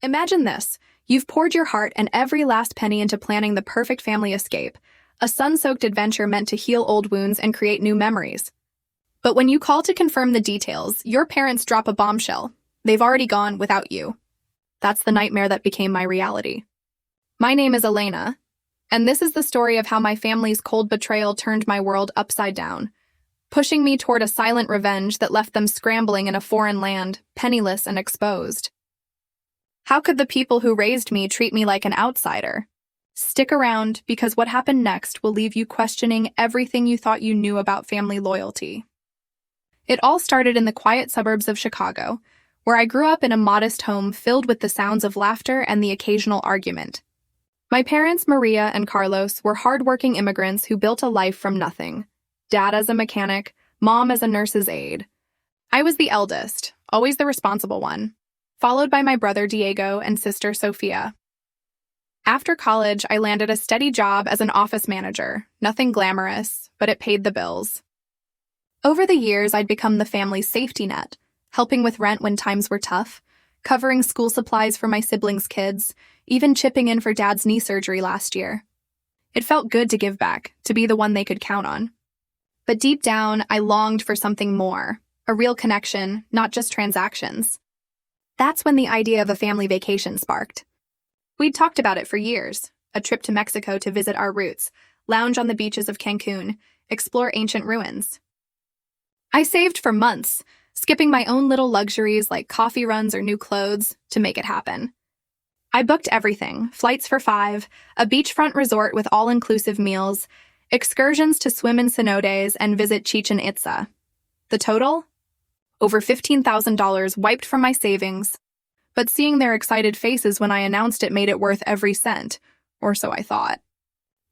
Imagine this. You've poured your heart and every last penny into planning the perfect family escape, a sun-soaked adventure meant to heal old wounds and create new memories. But when you call to confirm the details, your parents drop a bombshell. They've already gone without you. That's the nightmare that became my reality. My name is Elena, and this is the story of how my family's cold betrayal turned my world upside down, pushing me toward a silent revenge that left them scrambling in a foreign land, penniless and exposed. How could the people who raised me treat me like an outsider? Stick around, because what happened next will leave you questioning everything you thought you knew about family loyalty. It all started in the quiet suburbs of Chicago, where I grew up in a modest home filled with the sounds of laughter and the occasional argument. My parents, Maria and Carlos, were hardworking immigrants who built a life from nothing. Dad as a mechanic, mom as a nurse's aide. I was the eldest, always the responsible one, followed by my brother Diego and sister Sofia. After college, I landed a steady job as an office manager, nothing glamorous, but it paid the bills. Over the years, I'd become the family's safety net, helping with rent when times were tough, covering school supplies for my siblings' kids, even chipping in for Dad's knee surgery last year. It felt good to give back, to be the one they could count on. But deep down, I longed for something more, a real connection, not just transactions. That's when the idea of a family vacation sparked. We'd talked about it for years, a trip to Mexico to visit our roots, lounge on the beaches of Cancun, explore ancient ruins. I saved for months, skipping my own little luxuries like coffee runs or new clothes to make it happen. I booked everything, flights for 5, a beachfront resort with all-inclusive meals, excursions to swim in cenotes and visit Chichen Itza. The total? Over $15,000 wiped from my savings. But seeing their excited faces when I announced it made it worth every cent, or so I thought.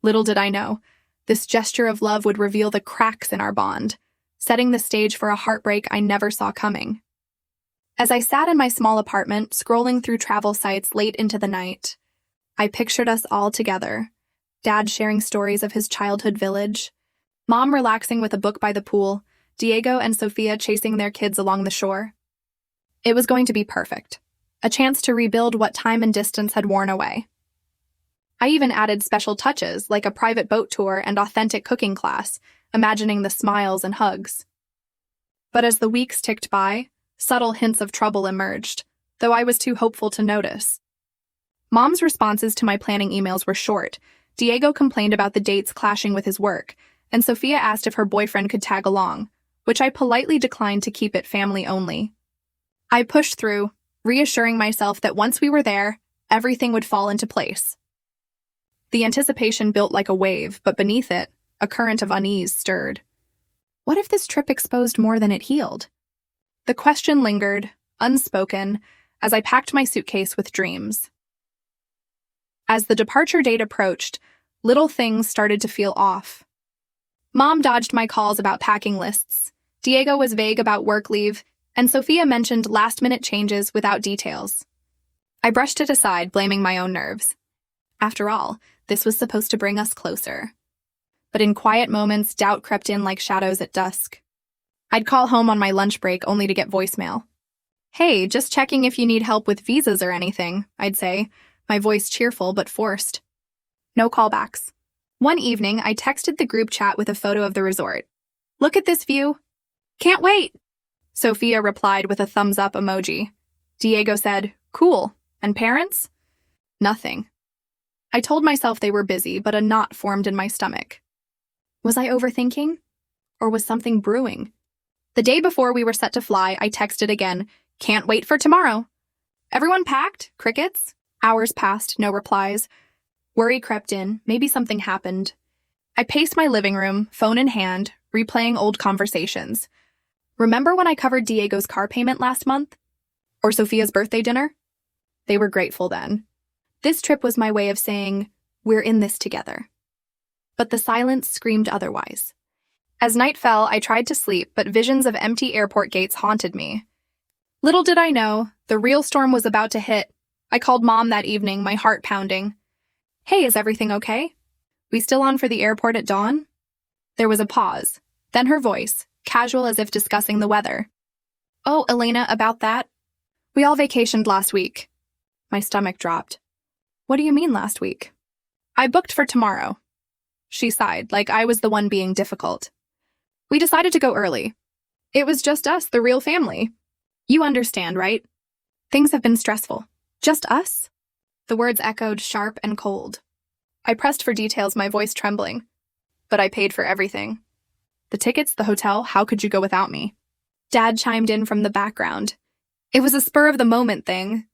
Little did I know, this gesture of love would reveal the cracks in our bond, setting the stage for a heartbreak I never saw coming. As I sat in my small apartment, scrolling through travel sites late into the night, I pictured us all together, Dad sharing stories of his childhood village, Mom relaxing with a book by the pool, Diego and Sofia chasing their kids along the shore. It was going to be perfect. A chance to rebuild what time and distance had worn away. I even added special touches like a private boat tour and authentic cooking class, imagining the smiles and hugs. But as the weeks ticked by, subtle hints of trouble emerged, though I was too hopeful to notice. Mom's responses to my planning emails were short. Diego complained about the dates clashing with his work, and Sofia asked if her boyfriend could tag along, which I politely declined to keep it family only. I pushed through, reassuring myself that once we were there, everything would fall into place. The anticipation built like a wave, but beneath it, a current of unease stirred. What if this trip exposed more than it healed? The question lingered, unspoken, as I packed my suitcase with dreams. As the departure date approached, little things started to feel off. Mom dodged my calls about packing lists. Diego was vague about work leave, and Sofia mentioned last-minute changes without details. I brushed it aside, blaming my own nerves. After all, this was supposed to bring us closer. But in quiet moments, doubt crept in like shadows at dusk. I'd call home on my lunch break only to get voicemail. "Hey, just checking if you need help with visas or anything," I'd say, my voice cheerful but forced. No callbacks. One evening, I texted the group chat with a photo of the resort. "Look at this view. Can't wait." Sofia replied with a thumbs-up emoji. Diego said, "Cool. And parents?" Nothing. I told myself they were busy, but a knot formed in my stomach. Was I overthinking? Or was something brewing? The day before we were set to fly, I texted again, "Can't wait for tomorrow." "Everyone packed? Crickets?" Hours passed, no replies. Worry crept in, maybe something happened. I paced my living room, phone in hand, replaying old conversations. Remember when I covered Diego's car payment last month? Or Sofia's birthday dinner? They were grateful then. This trip was my way of saying, we're in this together. But the silence screamed otherwise. As night fell, I tried to sleep, but visions of empty airport gates haunted me. Little did I know, the real storm was about to hit. I called Mom that evening, my heart pounding. "Hey, is everything okay? We still on for the airport at dawn?" There was a pause, then her voice, casual as if discussing the weather. "Oh, Elena, about that. We all vacationed last week." My stomach dropped. What do you mean last week? I booked for tomorrow. She sighed, like I was the one being difficult. We decided to go early. It was just us, the real family. You understand, right? Things have been stressful. Just us? The words echoed sharp and cold. I pressed for details, my voice trembling. But I paid for everything. The tickets, the hotel, how could you go without me? Dad chimed in from the background. It was a spur-of-the-moment thing.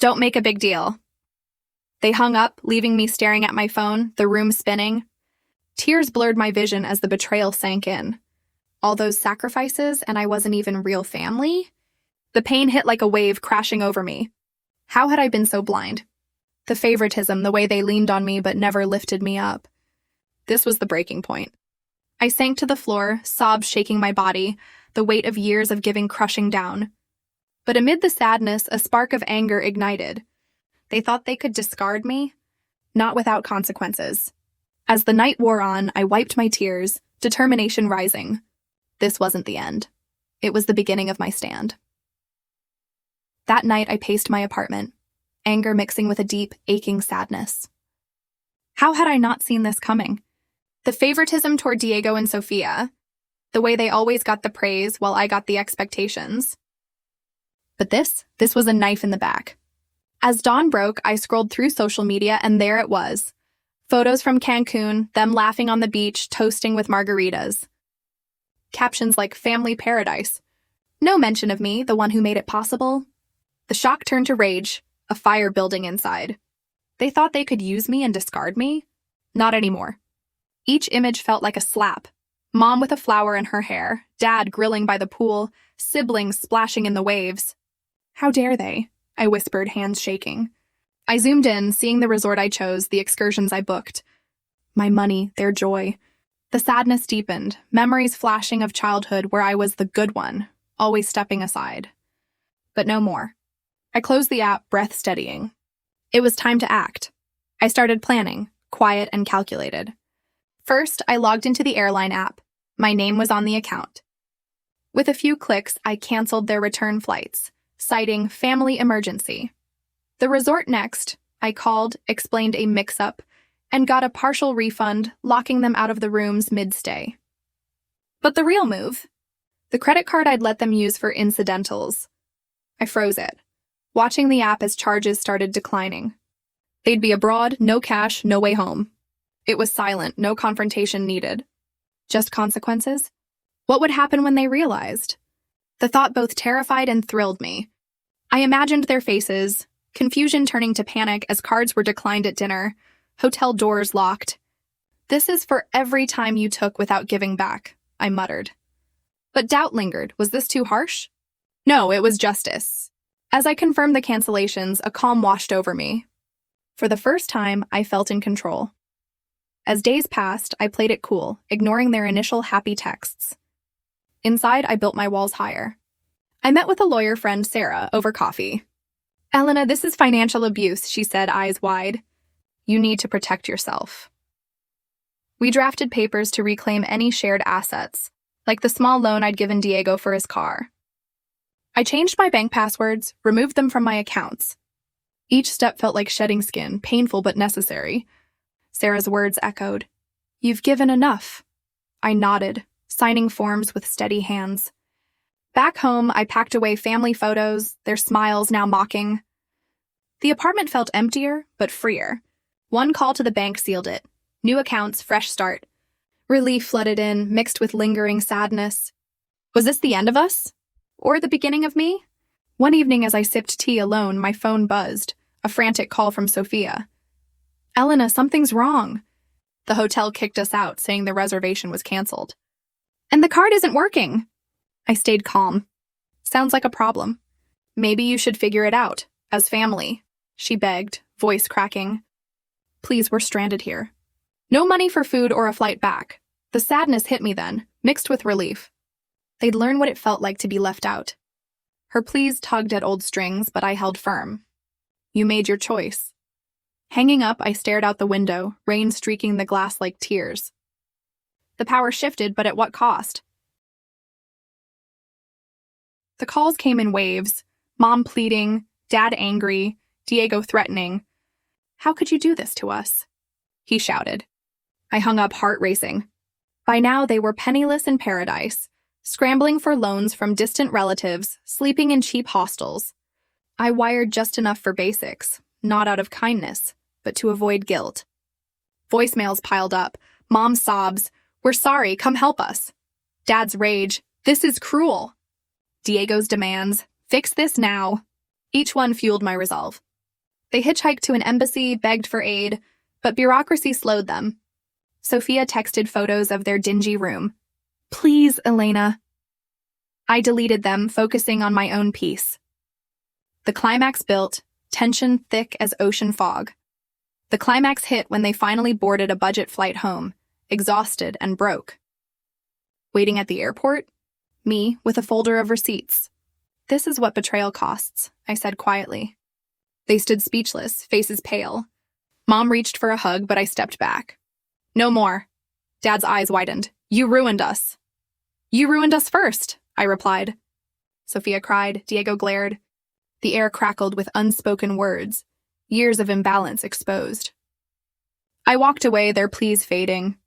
Don't make a big deal. They hung up, leaving me staring at my phone, the room spinning. Tears blurred my vision as the betrayal sank in. All those sacrifices, and I wasn't even real family? The pain hit like a wave crashing over me. How had I been so blind? The favoritism, the way they leaned on me but never lifted me up. This was the breaking point. I sank to the floor, sobs shaking my body, the weight of years of giving crushing down. But amid the sadness, a spark of anger ignited. They thought they could discard me? Not without consequences. As the night wore on, I wiped my tears, determination rising. This wasn't the end. It was the beginning of my stand. That night, I paced my apartment, anger mixing with a deep, aching sadness. How had I not seen this coming? The favoritism toward Diego and Sofia, the way they always got the praise while I got the expectations. But this was a knife in the back. As dawn broke, I scrolled through social media and there it was. Photos from Cancun, them laughing on the beach, toasting with margaritas. Captions like family paradise. No mention of me, the one who made it possible. The shock turned to rage, a fire building inside. They thought they could use me and discard me? Not anymore. Each image felt like a slap. Mom with a flower in her hair, Dad grilling by the pool, siblings splashing in the waves. How dare they? I whispered, hands shaking. I zoomed in, seeing the resort I chose, the excursions I booked. My money, their joy. The sadness deepened, memories flashing of childhood where I was the good one, always stepping aside. But no more. I closed the app, breath steadying. It was time to act. I started planning, quiet and calculated. First, I logged into the airline app. My name was on the account. With a few clicks, I canceled their return flights, citing family emergency. The resort next, I called, explained a mix-up, and got a partial refund, locking them out of the rooms mid-stay. But the real move? The credit card I'd let them use for incidentals. I froze it, watching the app as charges started declining. They'd be abroad, no cash, no way home. It was silent, no confrontation needed. Just consequences? What would happen when they realized? The thought both terrified and thrilled me. I imagined their faces, confusion turning to panic as cards were declined at dinner, hotel doors locked. This is for every time you took without giving back, I muttered. But doubt lingered. Was this too harsh? No, it was justice. As I confirmed the cancellations, a calm washed over me. For the first time, I felt in control. As days passed, I played it cool, ignoring their initial happy texts. Inside, I built my walls higher. I met with a lawyer friend, Sarah, over coffee. Elena, this is financial abuse, she said, eyes wide. You need to protect yourself. We drafted papers to reclaim any shared assets, like the small loan I'd given Diego for his car. I changed my bank passwords, removed them from my accounts. Each step felt like shedding skin, painful but necessary. Sarah's words echoed. You've given enough. I nodded, signing forms with steady hands. Back home, I packed away family photos, their smiles now mocking. The apartment felt emptier, but freer. One call to the bank sealed it. New accounts, fresh start. Relief flooded in, mixed with lingering sadness. Was this the end of us? Or the beginning of me? One evening as I sipped tea alone, my phone buzzed, a frantic call from Sofia. Elena, something's wrong. The hotel kicked us out, saying the reservation was canceled. And the card isn't working. I stayed calm. Sounds like a problem. Maybe you should figure it out, as family, she begged, voice cracking. Please, we're stranded here. No money for food or a flight back. The sadness hit me then, mixed with relief. They'd learn what it felt like to be left out. Her pleas tugged at old strings, but I held firm. You made your choice. Hanging up, I stared out the window, rain streaking the glass like tears. The power shifted, but at what cost? The calls came in waves, Mom pleading, Dad angry, Diego threatening. "How could you do this to us?" he shouted. I hung up, heart racing. By now, they were penniless in paradise, scrambling for loans from distant relatives, sleeping in cheap hostels. I wired just enough for basics, not out of kindness, but to avoid guilt. Voicemails piled up. Mom's sobs, "We're sorry, come help us." Dad's rage, "This is cruel." Diego's demands, "Fix this now." Each one fueled my resolve. They hitchhiked to an embassy, begged for aid, but bureaucracy slowed them. Sophia texted photos of their dingy room. "Please, Elena." I deleted them, focusing on my own peace. The climax built, tension thick as ocean fog. The climax hit when they finally boarded a budget flight home, exhausted and broke. Waiting at the airport? Me, with a folder of receipts. "This is what betrayal costs," I said quietly. They stood speechless, faces pale. Mom reached for a hug, but I stepped back. "No more." Dad's eyes widened. "You ruined us." "You ruined us first," I replied. Sophia cried. Diego glared. The air crackled with unspoken words, years of imbalance exposed. I walked away, their pleas fading.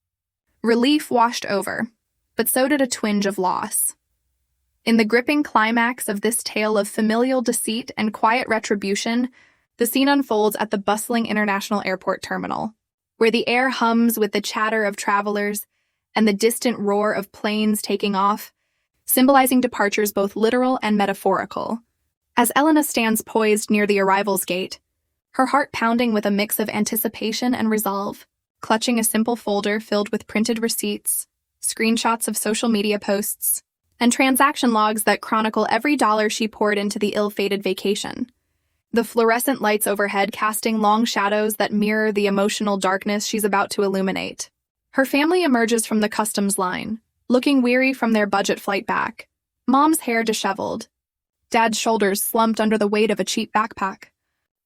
Relief washed over, but so did a twinge of loss. In the gripping climax of this tale of familial deceit and quiet retribution, the scene unfolds at the bustling international airport terminal, where the air hums with the chatter of travelers and the distant roar of planes taking off, symbolizing departures both literal and metaphorical. As Elena stands poised near the arrivals gate, her heart pounding with a mix of anticipation and resolve, clutching a simple folder filled with printed receipts, screenshots of social media posts, and transaction logs that chronicle every dollar she poured into the ill-fated vacation. The fluorescent lights overhead casting long shadows that mirror the emotional darkness she's about to illuminate. Her family emerges from the customs line, looking weary from their budget flight back. Mom's hair disheveled. Dad's shoulders slumped under the weight of a cheap backpack.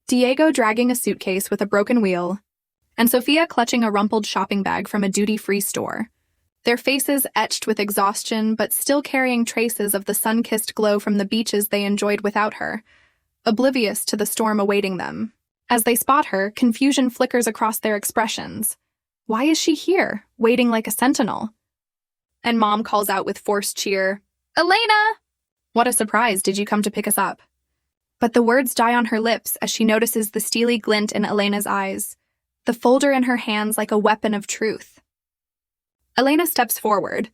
Diego dragging a suitcase with a broken wheel, and Sophia clutching a rumpled shopping bag from a duty-free store. Their faces etched with exhaustion, but still carrying traces of the sun-kissed glow from the beaches they enjoyed without her, oblivious to the storm awaiting them. As they spot her, confusion flickers across their expressions. Why is she here, waiting like a sentinel? And Mom calls out with forced cheer, "Elena!" What a surprise, did you come to pick us up? But the words die on her lips as she notices the steely glint in Elena's eyes, the folder in her hands like a weapon of truth. Elena steps forward,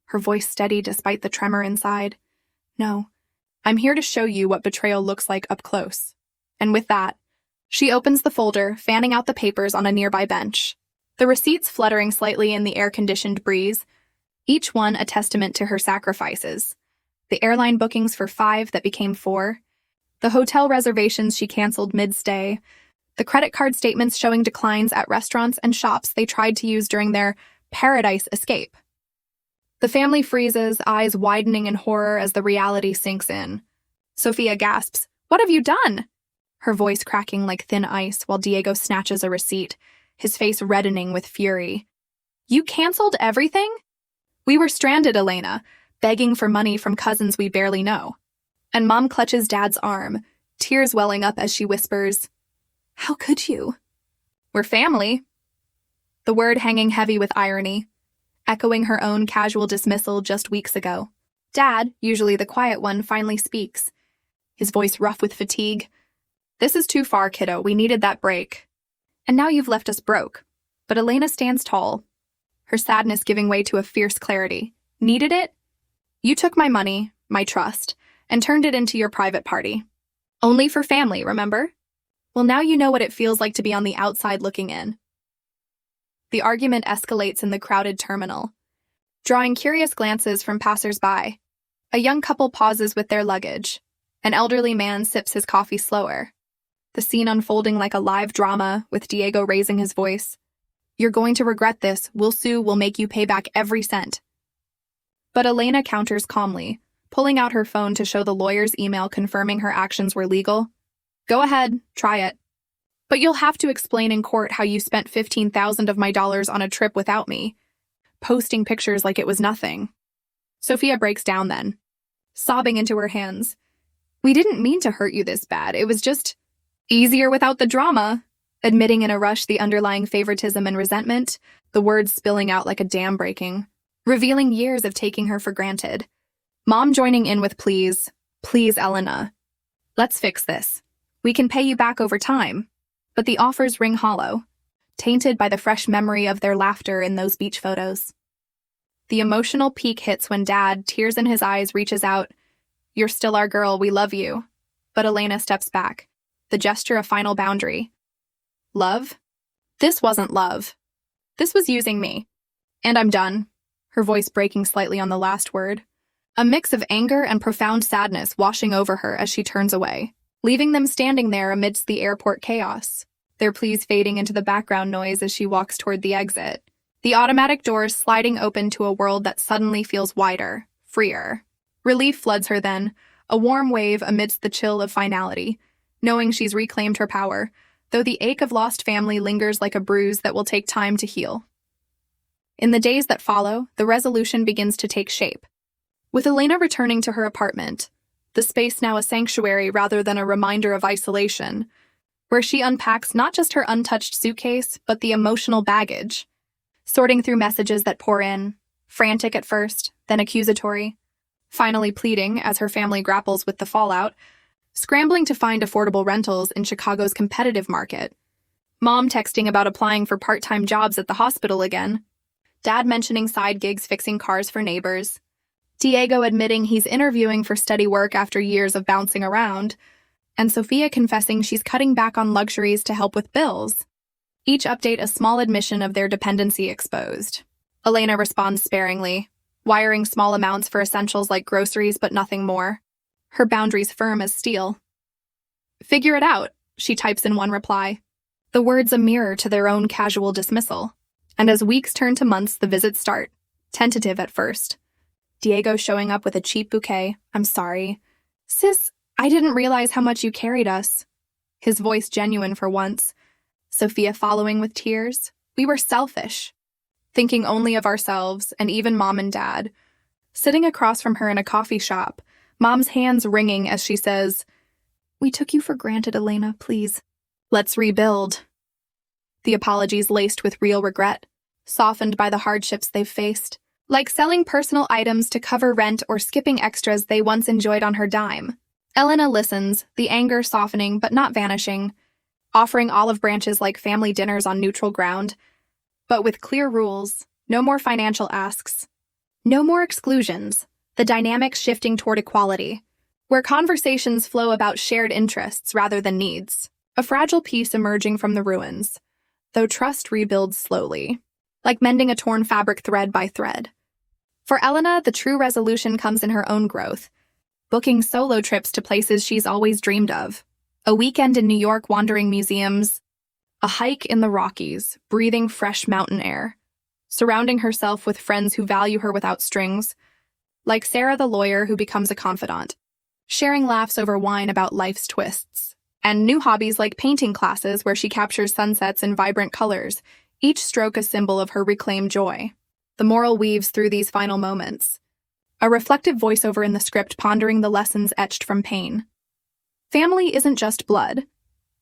her voice steady despite the tremor inside. "No, I'm here to show you what betrayal looks like up close." And with that, she opens the folder, fanning out the papers on a nearby bench. The receipts fluttering slightly in the air-conditioned breeze, each one a testament to her sacrifices. The airline bookings for 5 that became 4, the hotel reservations she canceled mid-stay, the credit card statements showing declines at restaurants and shops they tried to use during their paradise escape. The family freezes, eyes widening in horror as the reality sinks in. Sophia gasps, "What have you done?" Her voice cracking like thin ice while Diego snatches a receipt, his face reddening with fury. "You canceled everything?" "We were stranded, Elena, begging for money from cousins we barely know." And Mom clutches Dad's arm, tears welling up as she whispers, "How could you?" "We're family." The word hanging heavy with irony, echoing her own casual dismissal just weeks ago. Dad, usually the quiet one, finally speaks, his voice rough with fatigue. "This is too far, kiddo. We needed that break. And now you've left us broke." But Elena stands tall, her sadness giving way to a fierce clarity. "Needed it? You took my money, my trust, and turned it into your private party. Only for family, remember? Well, now you know what it feels like to be on the outside looking in." The argument escalates in the crowded terminal, drawing curious glances from passers-by. A young couple pauses with their luggage. An elderly man sips his coffee slower. The scene unfolding like a live drama, with Diego raising his voice. "You're going to regret this. We'll sue, we'll make you pay back every cent." But Elena counters calmly, pulling out her phone to show the lawyer's email confirming her actions were legal. "Go ahead, try it. But you'll have to explain in court how you spent $15,000 of my dollars on a trip without me, posting pictures like it was nothing." Sophia breaks down then, sobbing into her hands. "We didn't mean to hurt you this bad. It was just..." Easier without the drama, admitting in a rush the underlying favoritism and resentment, the words spilling out like a dam breaking, revealing years of taking her for granted. Mom joining in with please, please, Elena. Let's fix this. We can pay you back over time. But the offers ring hollow, tainted by the fresh memory of their laughter in those beach photos. The emotional peak hits when Dad, tears in his eyes, reaches out. You're still our girl, we love you. But Elena steps back, the gesture a final boundary. Love? This wasn't love. This was using me. And I'm done, her voice breaking slightly on the last word. A mix of anger and profound sadness washing over her as she turns away, leaving them standing there amidst the airport chaos, their pleas fading into the background noise as she walks toward the exit. The automatic doors sliding open to a world that suddenly feels wider, freer. Relief floods her then, a warm wave amidst the chill of finality, knowing she's reclaimed her power, though the ache of lost family lingers like a bruise that will take time to heal. In the days that follow, the resolution begins to take shape. With Elena returning to her apartment, the space now a sanctuary rather than a reminder of isolation, where she unpacks not just her untouched suitcase, but the emotional baggage, sorting through messages that pour in, frantic at first, then accusatory, finally pleading as her family grapples with the fallout, scrambling to find affordable rentals in Chicago's competitive market, Mom texting about applying for part-time jobs at the hospital again, Dad mentioning side gigs fixing cars for neighbors, Diego admitting he's interviewing for steady work after years of bouncing around, and Sophia confessing she's cutting back on luxuries to help with bills. Each update a small admission of their dependency exposed. Elena responds sparingly, wiring small amounts for essentials like groceries but nothing more. Her boundaries firm as steel. Figure it out, she types in one reply. The words a mirror to their own casual dismissal. And as weeks turn to months, the visits start. Tentative at first. Diego showing up with a cheap bouquet. I'm sorry. Sis, I didn't realize how much you carried us. His voice genuine for once. Sophia following with tears. We were selfish. Thinking only of ourselves, and even Mom and Dad. Sitting across from her in a coffee shop, Mom's hands wringing as she says, We took you for granted, Elena, please. Let's rebuild. The apologies laced with real regret, softened by the hardships they've faced. Like selling personal items to cover rent or skipping extras they once enjoyed on her dime. Elena listens, the anger softening but not vanishing, offering olive branches like family dinners on neutral ground, but with clear rules, no more financial asks, no more exclusions, the dynamics shifting toward equality, where conversations flow about shared interests rather than needs, a fragile piece emerging from the ruins, though trust rebuilds slowly, like mending a torn fabric thread by thread. For Elena, the true resolution comes in her own growth, booking solo trips to places she's always dreamed of, a weekend in New York wandering museums, a hike in the Rockies, breathing fresh mountain air, surrounding herself with friends who value her without strings, like Sarah the lawyer who becomes a confidant, sharing laughs over wine about life's twists, and new hobbies like painting classes where she captures sunsets in vibrant colors, each stroke a symbol of her reclaimed joy. The moral weaves through these final moments, a reflective voiceover in the script pondering the lessons etched from pain. Family isn't just blood.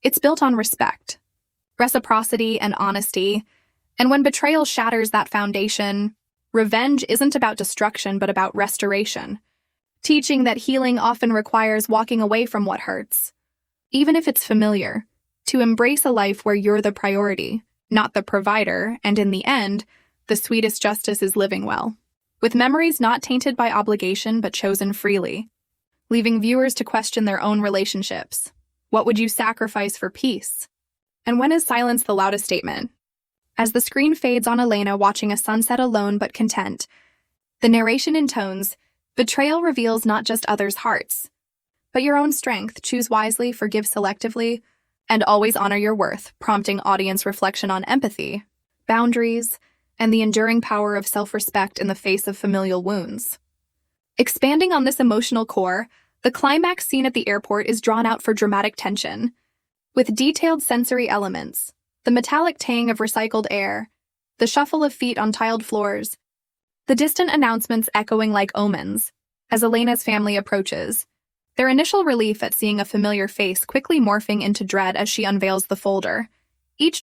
It's built on respect, reciprocity, and honesty, and when betrayal shatters that foundation, revenge isn't about destruction but about restoration, teaching that healing often requires walking away from what hurts, even if it's familiar, to embrace a life where you're the priority, not the provider, and in the end, the sweetest justice is living well, with memories not tainted by obligation but chosen freely, leaving viewers to question their own relationships. What would you sacrifice for peace? And when is silence the loudest statement? As the screen fades on Elena watching a sunset alone but content, the narration intones, betrayal reveals not just others' hearts, but your own strength. Choose wisely, forgive selectively, and always honor your worth, prompting audience reflection on empathy, boundaries, and the enduring power of self-respect in the face of familial wounds. Expanding on this emotional core, the climax scene at the airport is drawn out for dramatic tension, with detailed sensory elements, the metallic tang of recycled air, the shuffle of feet on tiled floors, the distant announcements echoing like omens as Elena's family approaches, their initial relief at seeing a familiar face quickly morphing into dread as she unveils the folder. Each